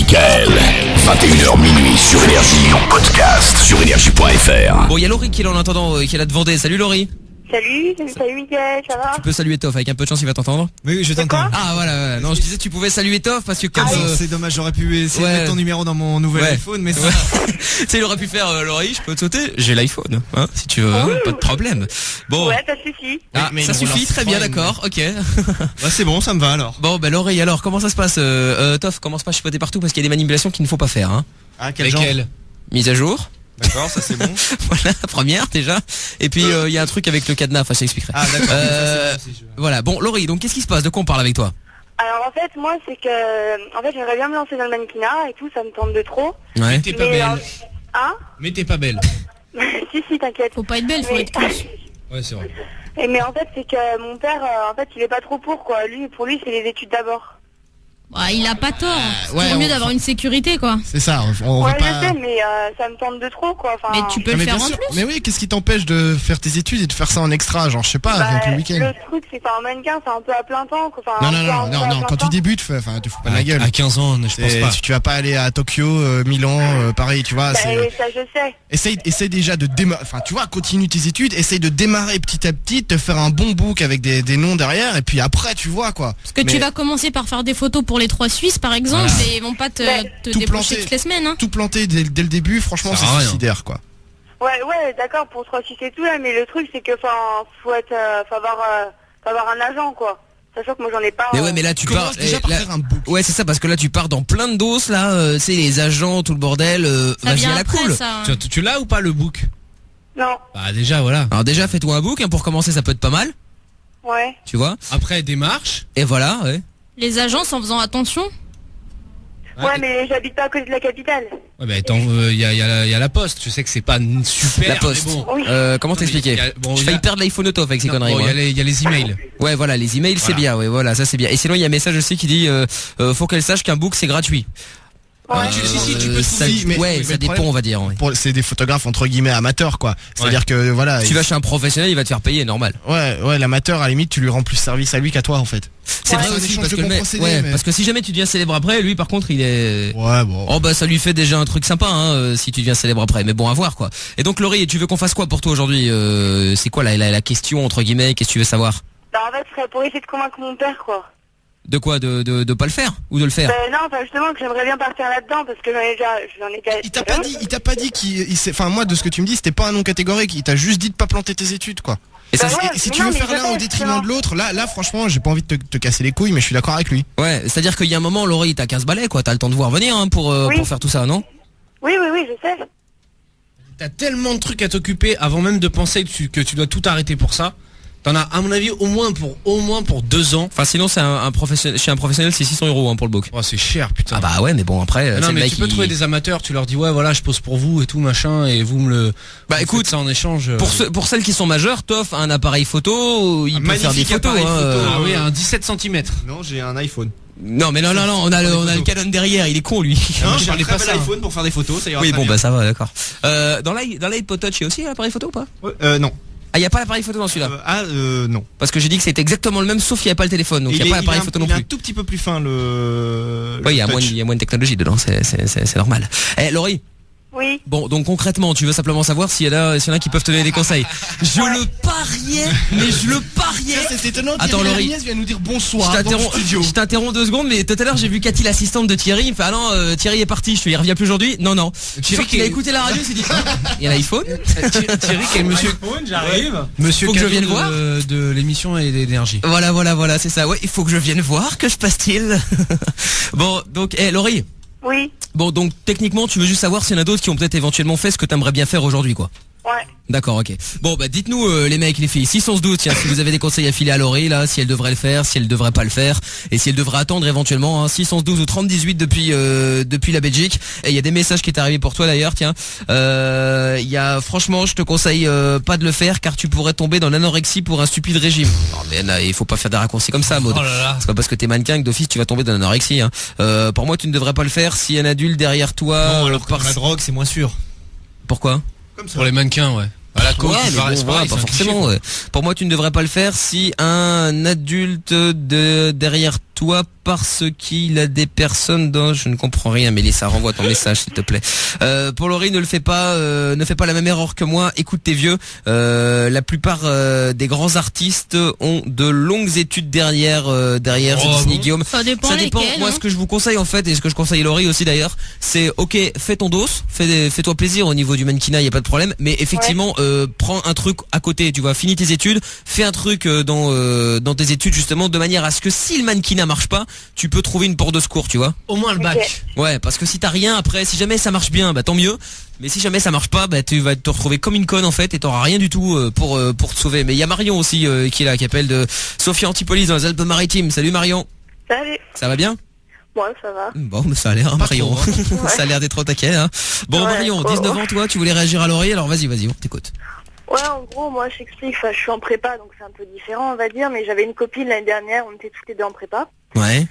Michael. 21h minuit sur Énergie, en podcast sur énergie.fr. Bon, il y a Laurie qui est là en attendant, qui est là de Vendée. Salut Laurie. Salut Mickaël, ça va? Tu peux saluer Toff, avec un peu de chance il va t'entendre. Oui, je t'entends. Ah voilà, non je disais tu pouvais saluer Toff parce que comme... C'est dommage, j'aurais pu essayer de mettre ton numéro dans mon nouvel iPhone, mais ça... Tu sais, il aurait pu faire Laurie, je peux te sauter, j'ai l'iPhone, hein, si tu veux, pas de problème. Bon. Ouais, ça suffit. Ah, mais ça suffit, très bien, d'accord, ok. Bah c'est bon, ça me va alors. Bon, bah Laurie, alors comment ça se passe Toff, commence pas à chipoter partout parce qu'il y a des manipulations qu'il ne faut pas faire, hein. Ah, quel genre? Mise à jour. D'accord, ça c'est bon. Voilà, première déjà. Et puis il y a un truc avec le cadenas, enfin je t'expliquerai. Ah d'accord. Voilà, bon Laurie, donc qu'est-ce qui se passe? De quoi on parle avec toi? Alors en fait, moi c'est que... En fait, j'aimerais bien me lancer dans le mannequinat et tout, ça me tente de trop. Ouais. Mais t'es pas belle. Hein? Mais t'es pas belle. Si, t'inquiète. Faut pas être belle, faut Mais... être cruche. Ouais, c'est vrai. Mais en fait, c'est que mon père, en fait, il est pas trop pour, quoi. Pour lui, c'est les études d'abord. Bah, il a pas tort. C'est ouais, toujours mieux d'avoir une sécurité, quoi. C'est ça, on Ouais, veut je pas... sais, mais ça me tente de trop, quoi. Enfin, Mais tu peux le mais faire bien en sûr. plus. Mais oui, qu'est-ce qui t'empêche de faire tes études et de faire ça en extra, genre je sais pas, avec le week-end? le truc, c'est qu'un mannequin, c'est un peu à plein temps, quoi. Enfin, Non, quand tu débutes, enfin, tu fous pas de la gueule. À 15 ans, je pense pas. Tu vas pas aller à Tokyo, Milan, Paris, tu vois. Bah, ça, je sais. Essaye déjà de démarrer, enfin tu vois, continue tes études, essaye de démarrer petit à petit, te faire un bon book avec des noms derrière, et puis après tu vois quoi. Parce que tu vas commencer par faire des photos pour les 3 Suisses, par exemple, et ils vont pas te Tout débaucher planter. toutes les semaines, hein. Tout planter dès le début, franchement Ça c'est sert à rien. suicidaire quoi. Ouais, d'accord, pour 3-6 et tout, là, mais le truc, c'est que, enfin, faut avoir un agent, quoi. Sachant que moi, j'en ai pas. Mais ouais, mais là tu pars Déjà par là- faire un book. Ouais, c'est ça, parce que là tu pars dans plein de doses là, c'est les agents, tout le bordel, Ça vas-y vient à la après, cool. ça. hein. Tu l'as ou pas le book? Non, Bah déjà, voilà. Alors déjà fais-toi un book, hein, pour commencer ça peut être pas mal, ouais. tu vois. Après, démarche. Et voilà, ouais. Les agences, en faisant attention. Ouais, mais j'habite pas à côté de la capitale. Ouais, bah attends, il y a la poste. Je sais que c'est pas super. La poste. Mais bon. Oui. Comment t'expliquer? il y a- bon, Je il y failli a- perdre l'iPhone auto avec ces Non, conneries. bon, moi. il y a les emails. Ouais, voilà, les emails c'est Voilà. bien, ouais, voilà, ça c'est bien. Et sinon il y a un message aussi qui dit faut qu'elle sache qu'un book c'est gratuit. Ouais. Si, tu peux ça, trouver. mais- ouais, mais ça le dépend, problème- on va dire. Ouais. C'est des photographes entre guillemets amateurs quoi. C'est-à-dire que voilà. Tu vas chez un professionnel, il va te faire payer, normal. Ouais, l'amateur à la limite tu lui rends plus service à lui qu'à toi en fait. C'est Ouais, vrai c'est aussi un parce échange que de le bons mec, procédés, ouais, mais- parce que si jamais tu deviens célèbre après, lui par contre il est. Ouais bon. Oh bah ça lui fait déjà un truc sympa hein, si tu deviens célèbre après, mais bon à voir quoi. Et donc Laurie, tu veux qu'on fasse quoi pour toi aujourd'hui c'est quoi la question entre guillemets, qu'est-ce que tu veux savoir? Bah, en fait, ce serait pour essayer de convaincre mon père, quoi. De quoi, de pas le faire ou de le faire? Non, enfin, justement, que j'aimerais bien partir là-dedans, parce que j'en ai déjà... Il t'a pas dit enfin moi de ce que tu me dis c'était pas un nom catégorique, il t'a juste dit de pas planter tes études quoi. Et ça, Bah ouais, Et si mais tu non, veux mais faire je l'un sais, au détriment justement. de l'autre, là franchement j'ai pas envie de te casser les couilles mais je suis d'accord avec lui. ouais, c'est-à-dire qu'il y a un moment Laurie, t'as 15 balais quoi, t'as le temps de voir venir hein, pour Oui. faire tout ça, non? Oui, je sais. T'as tellement de trucs à t'occuper avant même de penser que tu dois tout arrêter pour ça. T'en as, à mon avis, au moins pour 2 ans. Enfin sinon c'est un professionnel, chez un professionnel c'est 600 € hein, pour le book. Oh, c'est cher, putain. Ah bah ouais, mais bon après non c'est le mais mec tu peux qui- trouver des amateurs, tu leur dis ouais voilà je pose pour vous et tout machin et vous me le... Bah vous écoute, faites ça en échange. pour celles qui sont majeures, Toff a un appareil photo, il peut faire des magnifique photos. appareil hein, photo. Ah oui, un 17 cm. Non j'ai un iPhone. Non mais non, on a le Canon derrière, il est con lui. Non, je j'ai un parlais très pas bel ça. iPhone pour faire des photos, ça ira Oui très bon bien. bah ça va, d'accord. Dans l'iPod Touch il y a aussi l'appareil photo ou pas? Non. Ah, il y a pas l'appareil photo dans celui-là. Non. Parce que j'ai dit que c'était exactement le même sauf qu'il n'y avait pas le téléphone, donc il n'y a pas l'appareil photo non Il est un plus. tout petit peu plus fin le. Oui, il y a le moins, touch. il y a moins de technologie dedans, c'est normal. Eh Laurie, Oui. bon donc concrètement, tu veux simplement savoir s'il y en a qui peuvent te donner des conseils. Je le pariais, mais je le pariais. C'est étonnant. Attends, Thierry Laurie. Agnès vient nous dire Je bonsoir dans le t'interromps, studio. je t'interromps 2 secondes, mais tout à l'heure j'ai vu Cathy, l'assistante de Thierry, il me fait ah non, Thierry est parti, je fais il revient plus aujourd'hui. Non, je suis sûr qu'il a écouté la radio, il s'est dit il y a l'iPhone. Thierry qui est monsieur... J'arrive. Monsieur Faut que je cadeau vienne voir. de l'émission et d'énergie. Voilà, c'est ça. Ouais, il faut que je vienne voir, que se passe-t-il? Bon, donc, Laurie. Oui. Bon, donc techniquement, tu veux juste savoir s'il y en a d'autres qui ont peut-être éventuellement fait ce que t'aimerais bien faire aujourd'hui, quoi. Ouais. D'accord, ok. Bon, bah dites-nous les mecs, les filles, 612, tiens, si vous avez des conseils à filer à Laurie, là, si elle devrait le faire, si elle devrait pas le faire, et si elle devrait attendre éventuellement, hein, 612 ou 3018 depuis la Belgique. Et il y a des messages qui est arrivé pour toi d'ailleurs, tiens. Il y a, franchement, je te conseille pas de le faire car tu pourrais tomber dans l'anorexie pour un stupide régime. Non mais il faut pas faire des raccourcis comme ça, Maud. Oh là là. C'est pas parce que t'es mannequin que d'office tu vas tomber dans l'anorexie. Hein. Pour moi, tu ne devrais pas le faire si un adulte derrière toi. Non, alors par- la drogue c'est moins sûr. Pourquoi? Comme ça. Pour les mannequins, ouais. À la coke, Ouais, c'est mais pareil, bon, c'est voilà, pareil, pas c'est un cliché, forcément. quoi. Ouais. Pour moi, tu ne devrais pas le faire si un adulte derrière toi parce qu'il a des personnes dont je ne comprends rien. Mélissa, renvoie ton message s'il te plaît. Pour Laurie, ne fais pas la même erreur que moi. Écoute tes vieux. La plupart des grands artistes ont de longues études derrière. Disney, Guillaume. Ça dépend. Lesquels, Moi, ce que je vous conseille en fait, et ce que je conseille Laurie aussi d'ailleurs, c'est ok, fais ton dos, fais-toi plaisir au niveau du mannequinat, y a pas de problème. Mais effectivement, prends un truc à côté. Tu vois, finis tes études, fais un truc dans tes études justement, de manière à ce que si le mannequinat marche pas, tu peux trouver une porte de secours, tu vois. Au moins le bac. Ouais, parce que si t'as rien après, si jamais ça marche bien, bah tant mieux. Mais si jamais ça marche pas, bah tu vas te retrouver comme une conne en fait et t'auras rien du tout pour te sauver. Mais il y a Marion aussi qui est là, qui appelle de Sophia Antipolis dans les Alpes-Maritimes. Salut Marion. Salut. Ça va bien? Ouais, ça va. Bon, mais ça a l'air, hein, Marion. trop, Ça a l'air d'être au taquet, hein. Bon, Ouais, Marion, 19 ans, toi, tu voulais réagir à Laurie, alors vas-y, on t'écoute. Ouais, en gros, moi, je t'explique, je suis en prépa, donc c'est un peu différent, on va dire, mais j'avais une copine l'année dernière, on était toutes les deux en prépa, Ouais.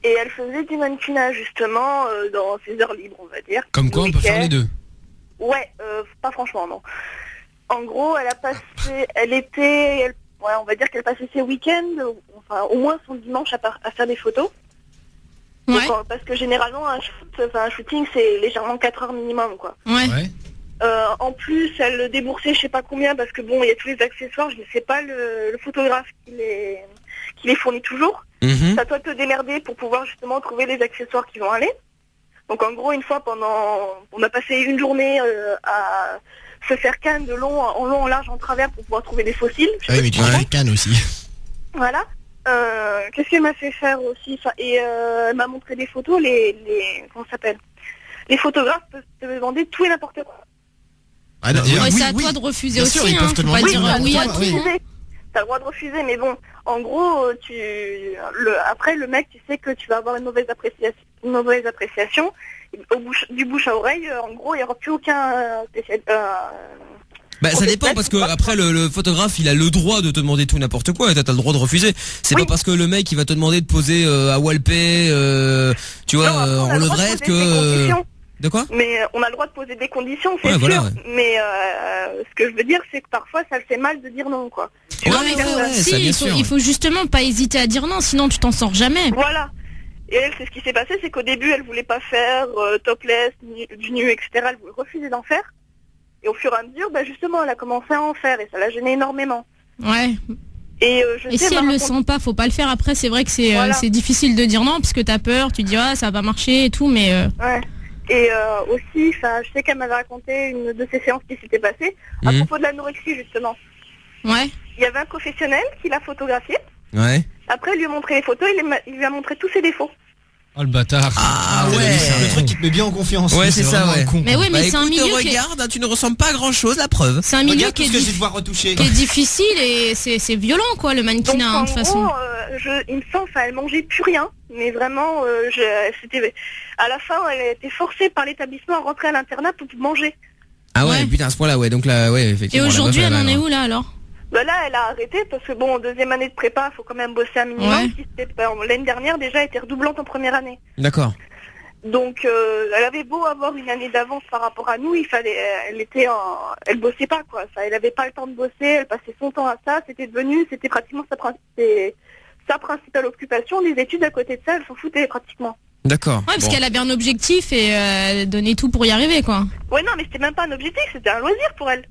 et elle faisait du mannequinat, justement, dans ses heures libres, on va dire. Comme quoi, Le on peut faire week-end. les deux. Ouais, pas franchement, non. En gros, elle a passé, on va dire qu'elle passait ses week-ends, enfin, au moins son dimanche à faire des photos. Ouais. Donc, parce que généralement, un shooting, c'est légèrement 4 heures minimum, quoi. Ouais. En plus, elle déboursait je sais pas combien parce que bon, il y a tous les accessoires, je ne sais pas le photographe qui les fournit toujours. Mhm. C'est à toi de te démerder pour pouvoir justement trouver les accessoires qui vont aller. Donc en gros, une fois on a passé une journée à se faire canne de long, en large, en travers pour pouvoir trouver des fossiles. Ah oui, mais tu fais canne aussi. Voilà. Qu'est-ce qu'elle m'a fait faire aussi elle m'a montré des photos, comment ça s'appelle? Les photographes peuvent te demander tout et n'importe quoi. Ah, non, Ouais, c'est à toi de refuser Bien aussi, sûr, ils peuvent te faut pas demander. dire t'as le oui à droit de tout. refuser. T'as le droit de refuser, mais bon, en gros, après le mec, tu sais que tu vas avoir une mauvaise appréciation. Du bouche à oreille, en gros, il n'y aura plus aucun spécial. Bah ça dépend parce que après le photographe il a le droit de te demander tout n'importe quoi et t'as le droit de refuser. C'est Oui. pas parce que le mec il va te demander de poser à Walpé, tu vois, Non, après, on a en le droit de levrette poser des conditions. De quoi? Mais on a le droit de poser des conditions, c'est Ouais, sûr. voilà, ouais. Mais ce que je veux dire, c'est que parfois, ça le fait mal de dire non, quoi. Tu Ouais, vois, mais les faut personnes- aussi, ça, bien il faut, sûr, il faut justement pas hésiter à dire non, sinon tu t'en sors jamais. Voilà. Et elle, c'est ce qui s'est passé, c'est qu'au début, elle voulait pas faire topless, du nu, etc. Elle voulait refuser d'en faire. Et au fur et à mesure, bah, justement, elle a commencé à en faire et ça l'a gênée énormément. Ouais. Et Et si elle le sent pas, faut pas le faire. Après, c'est vrai que Voilà. c'est difficile de dire non parce que t'as peur, tu dis ah ça va marcher et tout, mais Ouais. Et aussi, je sais qu'elle m'avait raconté une de ces séances qui s'était passée à Mhm. propos de l'anorexie, justement. ouais. Il y avait un professionnel qui l'a photographié. Ouais. Après, il lui a montré les photos, il lui a montré tous ses défauts. Oh le bâtard. Ah C'est ouais. le truc qui te met bien en confiance. Ouais, c'est ça, vraiment ouais. un con, Mais quoi. oui, mais Bah c'est un écoute, milieu qui est, regarde, hein, tu ne ressembles pas à grand chose, la preuve. c'est un milieu Regarde qui tout est, ce que je vais devoir retoucher. qui est difficile et c'est violent quoi le Donc, mannequinat hein, en de toute façon. gros, il me semble, elle mangeait plus rien. Mais vraiment, à la fin, elle était forcée par l'établissement à rentrer à l'internat pour manger. Ah ouais, Ouais. putain, à ce point-là, ouais. Donc là, ouais, Et effectivement. aujourd'hui, la elle meuf, en est a- où là alors? Bah là, elle a arrêté parce que bon, en deuxième année de prépa, faut quand même bosser un minimum. Ouais. L'année dernière, déjà, elle était redoublante en première année. D'accord. Donc, elle avait beau avoir une année d'avance par rapport à nous, elle bossait pas quoi. Elle avait pas le temps de bosser, elle passait son temps à ça. C'était pratiquement sa principale occupation. Les études à côté de ça, elle s'en foutait pratiquement. D'accord. Ouais, parce Bon. qu'elle avait un objectif et donnait tout pour y arriver quoi. Ouais, non, mais c'était même pas un objectif, c'était un loisir pour elle.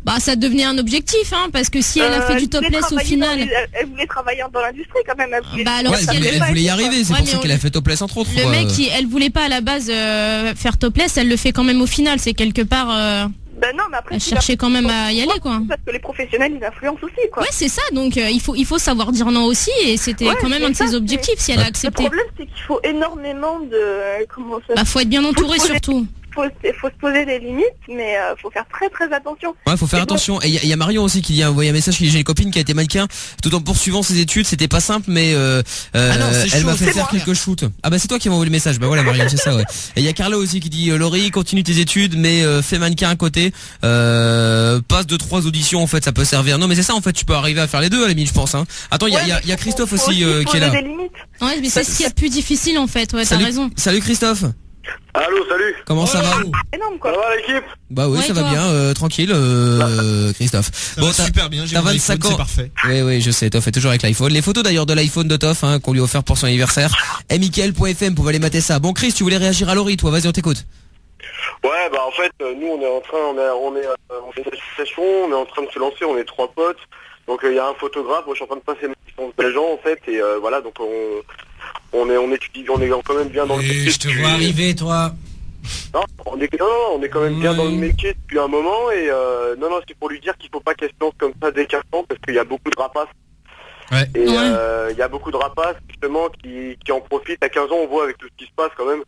Bah ça devenait un objectif hein, parce que si elle a fait du Elle voulait topless au travailler final. elle voulait travailler dans l'industrie quand même. Elle voulait- Bah alors Ouais, si elle voulait, elle elle voulait y arriver, c'est Ouais, pour mais ça on- qu'elle a fait topless entre autres. Le quoi. mec, elle voulait pas à la base faire topless, elle le fait quand même au final. C'est quelque part, Ben non, mais après, elle c'est cherchait quand même à y aller, quoi. parce que les professionnels, ils influencent aussi, quoi. Ouais, c'est ça. Donc il faut savoir dire non aussi, et c'était Ouais, quand même c'est un de ça, ses objectifs si elle a Le accepté. problème, c'est qu'il faut énormément de... Comment ça Bah faut être bien entouré Faut se poser- surtout. faut se poser des limites, mais faut faire très très attention. Ouais, faut faire Et attention. Et il y a Marion aussi qui a envoyé un message qui dit j'ai une copine qui a été mannequin tout en poursuivant ses études, c'était pas simple mais non, c'est elle chaud, m'a fait c'est faire moi. quelques shoots. Ah bah c'est toi qui m'as envoyé le message. Bah voilà Marion, c'est ça ouais. Et il y a Carla aussi qui dit Laurie, continue tes études mais fais mannequin à côté. Passe 2-3 auditions en fait, ça peut servir. Non mais c'est ça en fait, tu peux arriver à faire les deux à la limite je pense hein. Attends, il y a Christophe Faut aussi qui est poser là. des limites. Ouais, mais c'est ce qui est le plus difficile en fait. Ouais, t'as Salut, raison. salut Christophe. Allô, salut. Comment ça va? Énorme Ça quoi. va l'équipe? Bah oui, Ouais, ça va toi bien, tranquille, Christophe. Ça va super bien, j'ai t'as mon 25 iPhone, ans. c'est parfait. Oui, je sais, Toff est toujours avec l'iPhone. Les photos d'ailleurs de l'iPhone de Toff, hein, qu'on lui a offert pour son anniversaire. Mickaël.fm, pour aller mater ça. Bon, Chris, tu voulais réagir à Laurie, toi, vas-y, on t'écoute. Ouais, bah en fait, nous on est en train, on est une association, on est en train de se lancer, on est 3 potes. Donc il y a un photographe, moi je suis en train de passer mes licences d'agent en fait, et voilà, donc on étudie, on est quand même bien dans le métier. Je te vois arriver, toi. Non, on est quand même bien dans le métier depuis un moment, et non, c'est pour lui dire qu'il faut pas qu'elle se lance comme ça dès 15 ans, parce qu'il y a beaucoup de rapaces. Ouais. Et il y a beaucoup de rapaces justement qui en profitent. À 15 ans, on voit avec tout ce qui se passe quand même.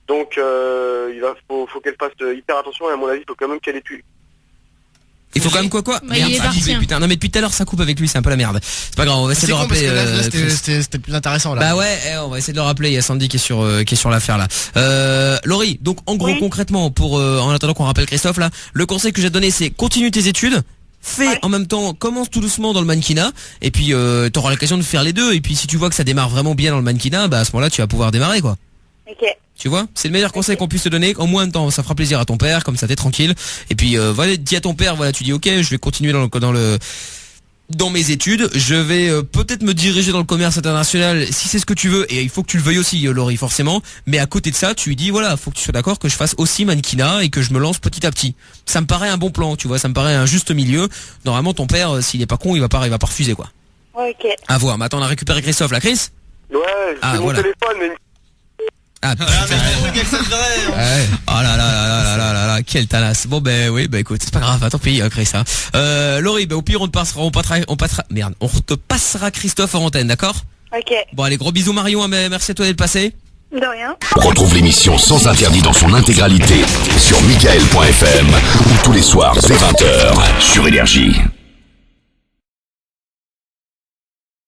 Donc faut qu'elle fasse hyper attention, et à mon avis, il faut quand même qu'elle étudie. Il faut quand même quoi Bah, Merde, il est ça a parti, coupé, hein. putain. Non mais depuis tout à l'heure ça coupe avec lui, c'est un peu la merde. C'est pas grave, on va essayer de le con parce rappeler. que là, Chris. c'était plus intéressant là. Bah ouais, on va essayer de le rappeler. Il y a Sandy qui est sur l'affaire là. Laurie, donc en gros Oui. concrètement, pour en attendant qu'on rappelle Christophe là, le conseil que j'ai donné c'est continue tes études. Fais en même temps, commence tout doucement dans le mannequinat, et puis t'auras l'occasion de faire les deux. Et puis si tu vois que ça démarre vraiment bien dans le mannequinat, bah à ce moment-là tu vas pouvoir démarrer quoi. Ok. Tu vois, c'est le meilleur conseil qu'on puisse te donner. En moins de temps, ça fera plaisir à ton père, comme ça t'es tranquille. Et puis voilà, dis à ton père, voilà, tu dis ok, je vais continuer dans mes études, je vais peut-être me diriger dans le commerce international si c'est ce que tu veux, et il faut que tu le veuilles aussi, Laurie, forcément. Mais à côté de ça, tu lui dis voilà, faut que tu sois d'accord que je fasse aussi mannequinat et que je me lance petit à petit. Ça me paraît un bon plan, tu vois, ça me paraît un juste milieu. Normalement, ton père, s'il est pas con, il va pas refuser quoi. Ouais, ok. À voir. Mais attends, on a récupéré Christophe là, Chris. Ouais, Ah, c'est mon voilà. téléphone, mais Ah putain. Ouais. Oh là, quelle tanasse. Bon ben oui, bah écoute, c'est pas grave, tant pis, Chris. Hein. Laurie, bah au pire on te passera Christophe en antenne, d'accord? Ok. Bon allez, gros bisous Marion, merci à toi d'être passé. De rien. Retrouve l'émission sans interdit dans son intégralité sur Mickaël.fm ou tous les soirs dès 20h sur Énergie.